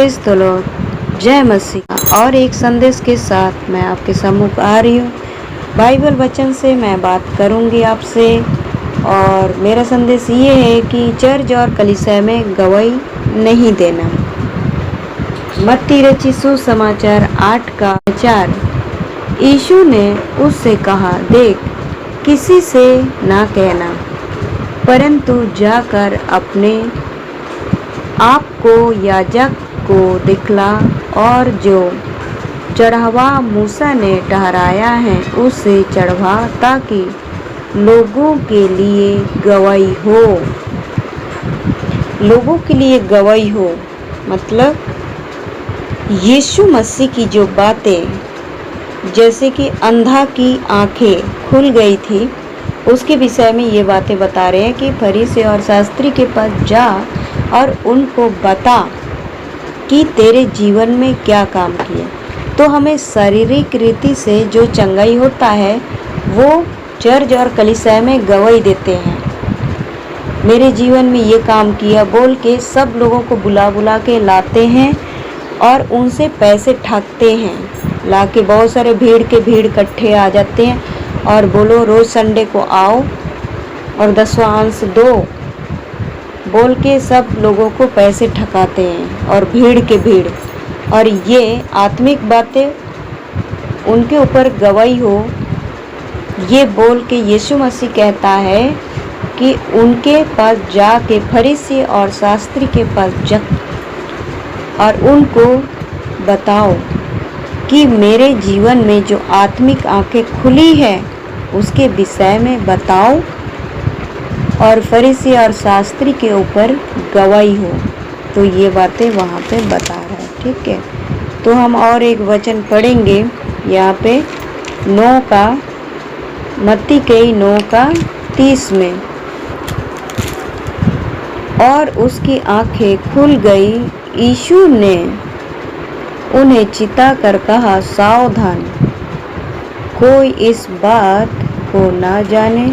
Praise the Lord, जय मसीह। और एक संदेश के साथ मैं आपके सम्मुख आ रही हूँ। बाइबल वचन से मैं बात करूँगी आपसे, और मेरा संदेश ये है कि चर्च और कलीसिया में गवाही नहीं देना। मत्ती रचित सुसमाचार 8:4। यीशु ने उससे कहा, देख, किसी से ना कहना, परंतु जाकर अपने आप को याजक को दिखला और जो चढ़ावा मूसा ने ठहराया है उसे चढ़वा, ताकि लोगों के लिए गवाही हो। लोगों के लिए गवाही हो मतलब यीशु मसीह की जो बातें, जैसे कि अंधा की आंखें खुल गई थी, उसके विषय में ये बातें बता रहे हैं कि फरीसी और शास्त्री के पास जा और उनको बता कि तेरे जीवन में क्या काम किया। तो हमें शारीरिक रीति से जो चंगाई होता है वो चर्च और कलीसिया में गवाही देते हैं। मेरे जीवन में ये काम किया बोल के सब लोगों को बुला बुला के लाते हैं और उनसे पैसे ठगते हैं। लाके बहुत सारे भीड़ इकट्ठे आ जाते हैं और बोलो रोज़ संडे को आओ और 10वां अंश दो बोल के सब लोगों को पैसे ठकाते हैं, और भीड़। और ये आत्मिक बातें उनके ऊपर गवाही हो, ये बोल के यीशु मसीह कहता है कि उनके पास जाके फरीसी और शास्त्री के पास जा और उनको बताओ कि मेरे जीवन में जो आत्मिक आंखें खुली है उसके विषय में बताओ, और फरीसी और शास्त्री के ऊपर गवाही हो। तो ये बातें वहाँ पे बता रहा है, ठीक है। तो हम और एक वचन पढ़ेंगे यहाँ पे मत्ती के 9:30 में। और उसकी आंखें खुल गई। यीशु ने उन्हें चिता कर कहा, सावधान, कोई इस बात को ना जाने।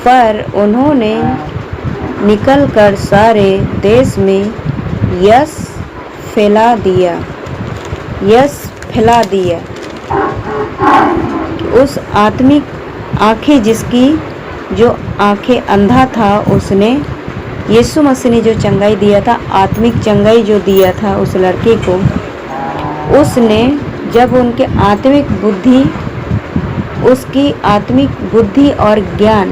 पर उन्होंने निकलकर सारे देश में यश फैला दिया। उस आत्मिक आंखें जिसकी जो आंखें अंधा था, उसने यीशु मसीह ने जो चंगाई दिया था, आत्मिक चंगाई जो दिया था उस लड़के को, उसने जब उनके उसकी आत्मिक बुद्धि और ज्ञान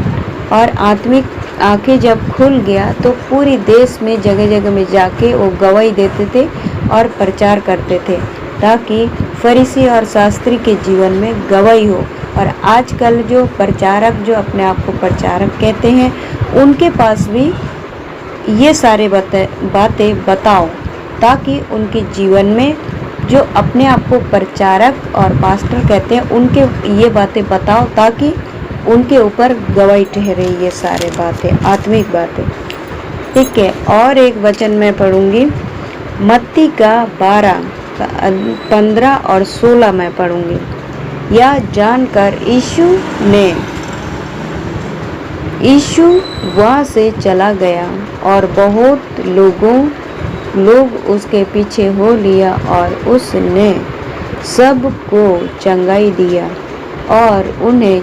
और आत्मिक आंखें जब खुल गया तो पूरी देश में जगह में जाके वो गवाही देते थे और प्रचार करते थे, ताकि फरीसी और शास्त्री के जीवन में गवाही हो। और आजकल जो प्रचारक जो अपने आप को प्रचारक कहते हैं, उनके पास भी ये सारे बातें बताओ, ताकि उनके जीवन में जो अपने आप को प्रचारक और पास्टर कहते हैं उनके ये बातें बताओ, ताकि उनके ऊपर गवाही ठहरे ये सारे बातें, आत्मिक बातें, ठीक है। और एक वचन मैं पढ़ूंगी, मत्ती का 12:15 और 16 मैं पढ़ूंगी। यह जानकर यीशु वहाँ से चला गया और बहुत लोग उसके पीछे हो लिया, और उसने सबको चंगाई दिया और उन्हें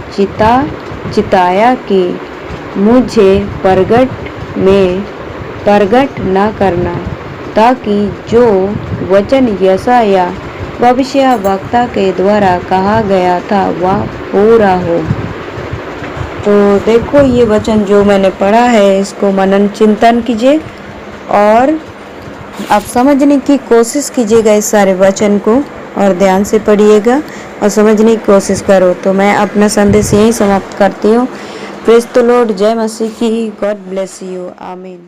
चिताया कि मुझे प्रगट न करना, ताकि जो वचन यशायाह भविष्यवक्ता के द्वारा कहा गया था वह पूरा हो। तो देखो, ये वचन जो मैंने पढ़ा है इसको मनन चिंतन कीजिए और आप समझने की कोशिश कीजिएगा इस सारे वचन को, और ध्यान से पढ़िएगा और समझने की कोशिश करो। तो मैं अपना संदेश यहीं समाप्त करती हूँ। प्रेज द लॉर्ड, जय मसीह की। गॉड ब्लेस यू, आमीन।